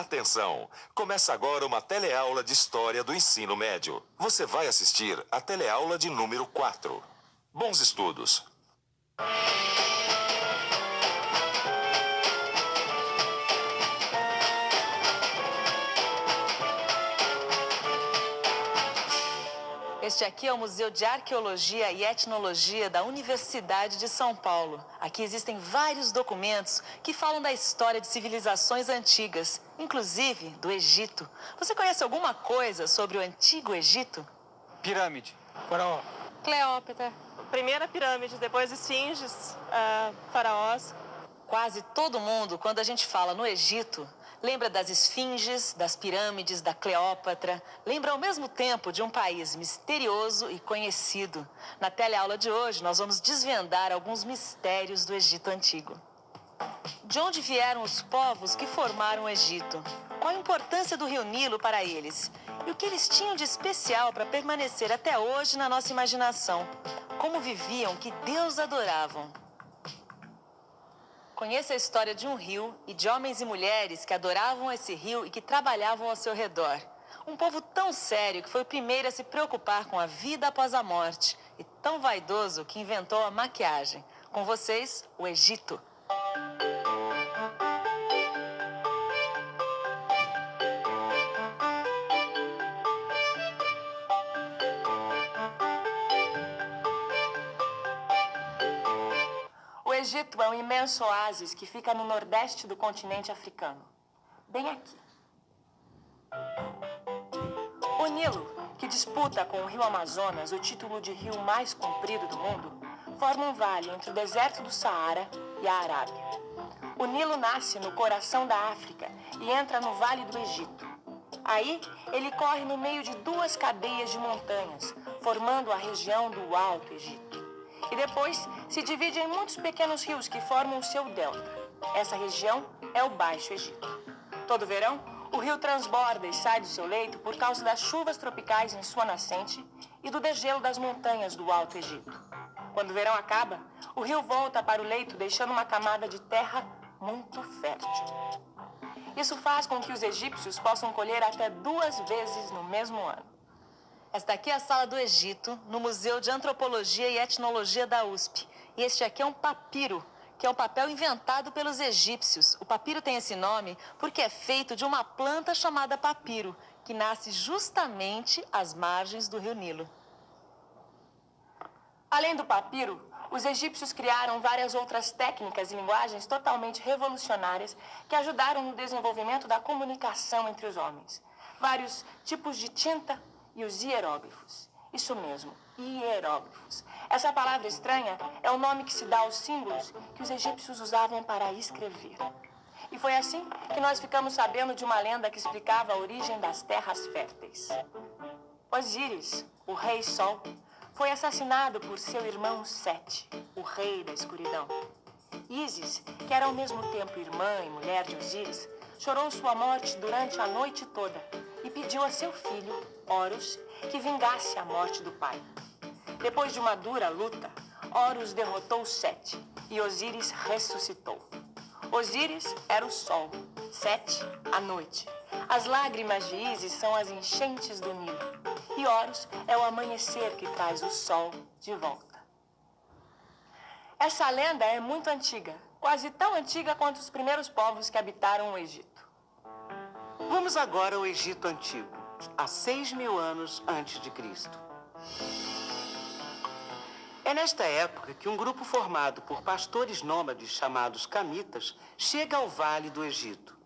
Atenção! Começa agora uma teleaula de História do Ensino Médio. Você vai assistir a teleaula de número 4. Bons estudos! Este aqui é o Museu de Arqueologia e Etnologia da Universidade de São Paulo. Aqui existem vários documentos que falam da história de civilizações antigas, inclusive do Egito. Você conhece alguma coisa sobre o Antigo Egito? Pirâmide. Faraó. Cleópatra. Primeira pirâmide, depois esfinges, faraós. Quase todo mundo, quando a gente fala no Egito, lembra das esfinges, das pirâmides, da Cleópatra. Lembra ao mesmo tempo de um país misterioso e conhecido. Na teleaula de hoje, nós vamos desvendar alguns mistérios do Egito Antigo. De onde vieram os povos que formaram o Egito? Qual a importância do rio Nilo para eles? E o que eles tinham de especial para permanecer até hoje na nossa imaginação? Como viviam, que Deus adoravam? Conheça a história de um rio e de homens e mulheres que adoravam esse rio e que trabalhavam ao seu redor. Um povo tão sério que foi o primeiro a se preocupar com a vida após a morte e tão vaidoso que inventou a maquiagem. Com vocês, o Egito. O Egito é um imenso oásis que fica no nordeste do continente africano. Bem aqui. O Nilo, que disputa com o rio Amazonas o título de rio mais comprido do mundo, forma um vale entre o deserto do Saara e a Arábia. O Nilo nasce no coração da África e entra no Vale do Egito. Aí, ele corre no meio de duas cadeias de montanhas, formando a região do Alto Egito. E depois se divide em muitos pequenos rios que formam o seu delta. Essa região é o Baixo Egito. Todo verão, o rio transborda e sai do seu leito por causa das chuvas tropicais em sua nascente e do degelo das montanhas do Alto Egito. Quando o verão acaba, o rio volta para o leito, deixando uma camada de terra muito fértil. Isso faz com que os egípcios possam colher até 2 vezes no mesmo ano. Esta aqui é a Sala do Egito, no Museu de Antropologia e Etnologia da USP. E este aqui é um papiro, que é um papel inventado pelos egípcios. O papiro tem esse nome porque é feito de uma planta chamada papiro, que nasce justamente às margens do rio Nilo. Além do papiro, os egípcios criaram várias outras técnicas e linguagens totalmente revolucionárias que ajudaram no desenvolvimento da comunicação entre os homens. Vários tipos de tinta e os hieróglifos. Isso mesmo, hieróglifos. Essa palavra estranha é o nome que se dá aos símbolos que os egípcios usavam para escrever. E foi assim que nós ficamos sabendo de uma lenda que explicava a origem das terras férteis. Osíris, o rei Sol, foi assassinado por seu irmão Sete, o rei da escuridão. Ísis, que era ao mesmo tempo irmã e mulher de Osíris, chorou sua morte durante a noite toda e pediu a seu filho, Horus, que vingasse a morte do pai. Depois de uma dura luta, Horus derrotou Sete e Osíris ressuscitou. Osíris era o sol, Sete, a noite. As lágrimas de Ísis são as enchentes do Nilo. E Horus é o amanhecer que traz o sol de volta. Essa lenda é muito antiga, quase tão antiga quanto os primeiros povos que habitaram o Egito. Vamos agora ao Egito Antigo, há 6.000 anos antes de Cristo. É nesta época que um grupo formado por pastores nômades chamados camitas chega ao Vale do Egito.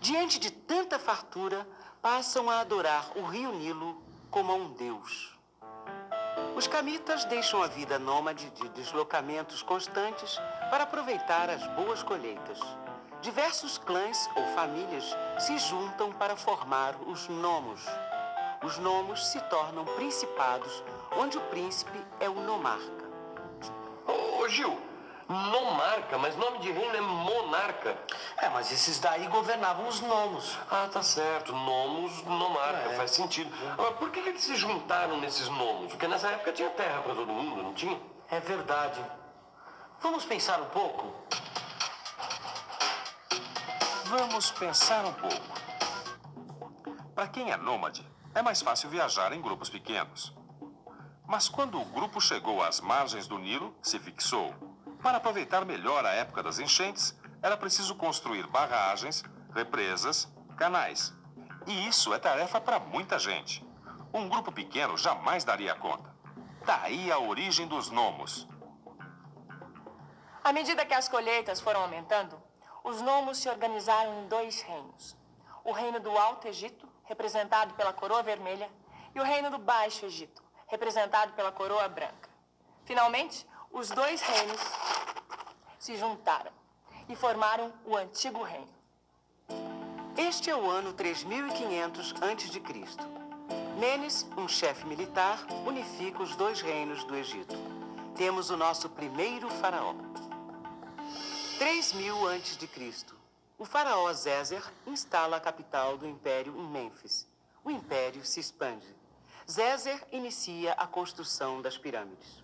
Diante de tanta fartura, passam a adorar o rio Nilo como a um deus. Os camitas deixam a vida nômade de deslocamentos constantes para aproveitar as boas colheitas. Diversos clãs ou famílias se juntam para formar os nomos. Os nomos se tornam principados, onde o príncipe é o nomarca. Ô Gil, nomarca, mas nome de reino é monarca. Mas esses daí governavam os nomos. Ah, tá certo, nomos, nomarca, faz sentido. Agora, por que eles se juntaram nesses nomos? Porque nessa época tinha terra para todo mundo, não tinha? É verdade. Vamos pensar um pouco? Vamos pensar um pouco. Para quem é nômade, é mais fácil viajar em grupos pequenos. Mas quando o grupo chegou às margens do Nilo, se fixou. Para aproveitar melhor a época das enchentes, era preciso construir barragens, represas, canais. E isso é tarefa para muita gente. Um grupo pequeno jamais daria conta. Daí a origem dos nomos. À medida que as colheitas foram aumentando, os nomos se organizaram em dois reinos. O reino do Alto Egito, representado pela coroa vermelha, e o reino do Baixo Egito, representado pela coroa branca. Finalmente, os dois reinos se juntaram e formaram o Antigo Reino. Este é o ano 3500 a.C. Menes, um chefe militar, unifica os dois reinos do Egito. Temos o nosso primeiro faraó. 3000 a.C. O faraó Zézer instala a capital do império em Mênfis. O império se expande. Zézer inicia a construção das pirâmides.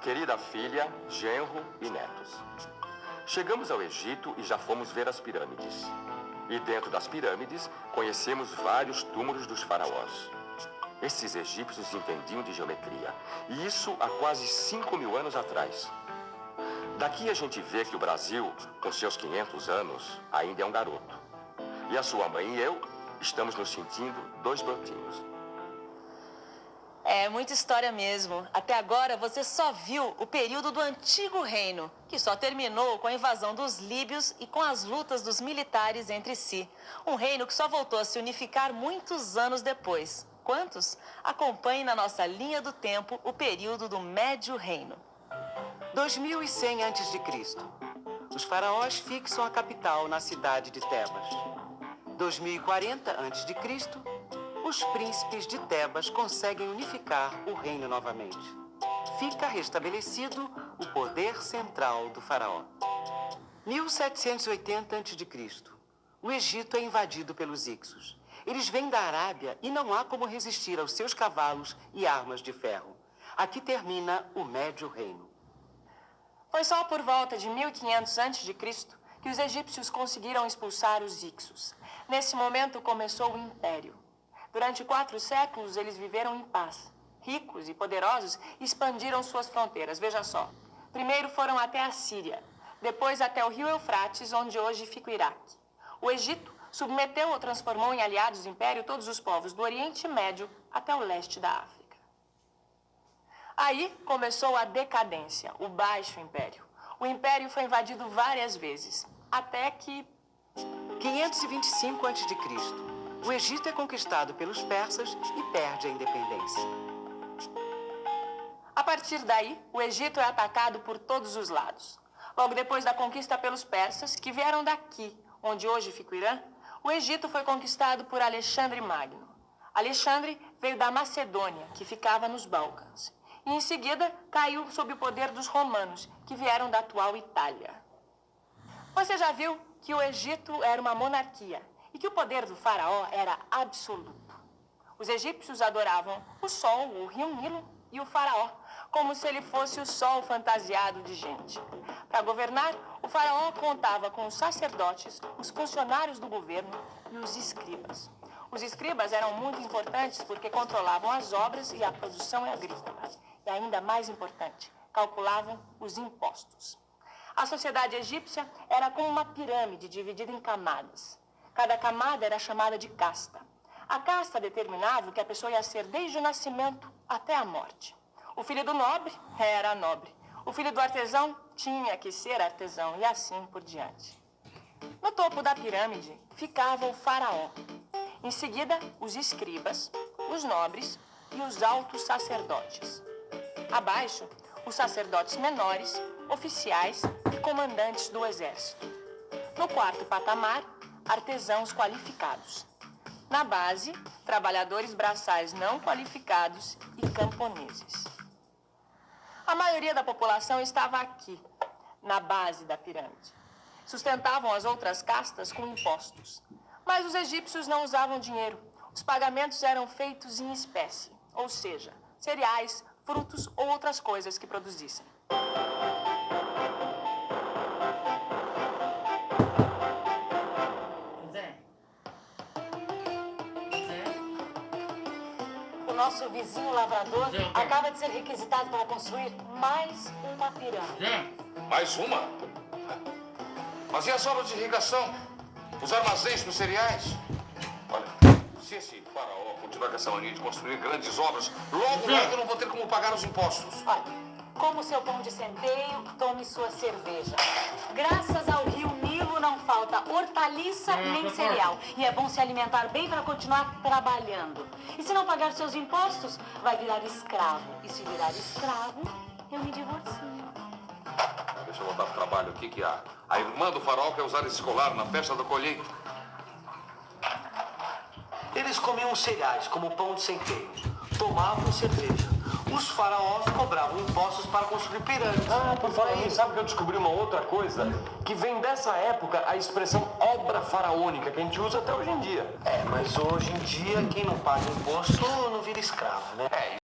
Querida filha, genro e netos. Chegamos ao Egito e já fomos ver as pirâmides. E dentro das pirâmides, conhecemos vários túmulos dos faraós. Esses egípcios entendiam de geometria. E isso há quase 5.000 anos atrás. Daqui a gente vê que o Brasil, com seus 500 anos, ainda é um garoto. E a sua mãe e eu estamos nos sentindo dois brotinhos. É muita história mesmo. Até agora você só viu o período do Antigo Reino, que só terminou com a invasão dos líbios e com as lutas dos militares entre si. Um reino que só voltou a se unificar muitos anos depois. Quantos? Acompanhe na nossa linha do tempo o período do Médio Reino. 2100 a.C. Os faraós fixam a capital na cidade de Tebas. 2040 a.C., os príncipes de Tebas conseguem unificar o reino novamente. Fica restabelecido o poder central do faraó. 1780 a.C., o Egito é invadido pelos Hicsos. Eles vêm da Arábia e não há como resistir aos seus cavalos e armas de ferro. Aqui termina o Médio Reino. Foi só por volta de 1500 a.C. que os egípcios conseguiram expulsar os Hicsos. Nesse momento começou o Império. Durante 4 séculos, eles viveram em paz. Ricos e poderosos expandiram suas fronteiras. Veja só. Primeiro foram até a Síria, depois até o rio Eufrates, onde hoje fica o Iraque. O Egito submeteu ou transformou em aliados do Império todos os povos do Oriente Médio até o leste da África. Aí começou a decadência, o Baixo Império. O Império foi invadido várias vezes, até que... 525 a.C., o Egito é conquistado pelos persas e perde a independência. A partir daí, o Egito é atacado por todos os lados. Logo depois da conquista pelos persas, que vieram daqui, onde hoje fica o Irã, o Egito foi conquistado por Alexandre Magno. Alexandre veio da Macedônia, que ficava nos Balcãs. E em seguida caiu sob o poder dos romanos, que vieram da atual Itália. Você já viu que o Egito era uma monarquia e que o poder do faraó era absoluto. Os egípcios adoravam o sol, o rio Nilo e o faraó, como se ele fosse o sol fantasiado de gente. Para governar, o faraó contava com os sacerdotes, os funcionários do governo e os escribas. Os escribas eram muito importantes porque controlavam as obras e a produção agrícola. E ainda mais importante, calculavam os impostos. A sociedade egípcia era como uma pirâmide dividida em camadas. Cada camada era chamada de casta. A casta determinava o que a pessoa ia ser desde o nascimento até a morte. O filho do nobre era nobre. O filho do artesão tinha que ser artesão e assim por diante. No topo da pirâmide ficava o faraó. Em seguida, os escribas, os nobres e os altos sacerdotes. Abaixo, os sacerdotes menores, oficiais e comandantes do exército. No quarto patamar, artesãos qualificados. Na base, trabalhadores braçais não qualificados e camponeses. A maioria da população estava aqui, na base da pirâmide. Sustentavam as outras castas com impostos. Mas os egípcios não usavam dinheiro. Os pagamentos eram feitos em espécie, ou seja, cereais, frutos ou outras coisas que produzissem. nosso vizinho lavrador acaba de ser requisitado para construir mais uma pirâmide. Mais uma? Mas e as obras de irrigação? Os armazéns dos cereais? Olha, se esse faraó continuar com essa mania de construir grandes obras, logo eu não vou ter como pagar os impostos. Olha, como seu pão de centeio, tome sua cerveja. Graças ao rio Nilo não falta hortaliça nem cereal. E é bom se alimentar bem para continuar trabalhando. E se não pagar seus impostos, vai virar escravo. E se virar escravo, eu me divorcio. Deixa eu voltar pro trabalho aqui, que a irmã do faraó quer usar esse colar na festa da colheita. Eles comiam cereais, como pão de centeio. Tomavam cerveja. Os faraós cobravam impostos para construir pirâmides. Por falar nisso, sabe que eu descobri uma outra coisa? Que vem dessa época a expressão obra faraônica, que a gente usa até hoje em dia. Mas hoje em dia, quem não paga imposto não vira escravo, né?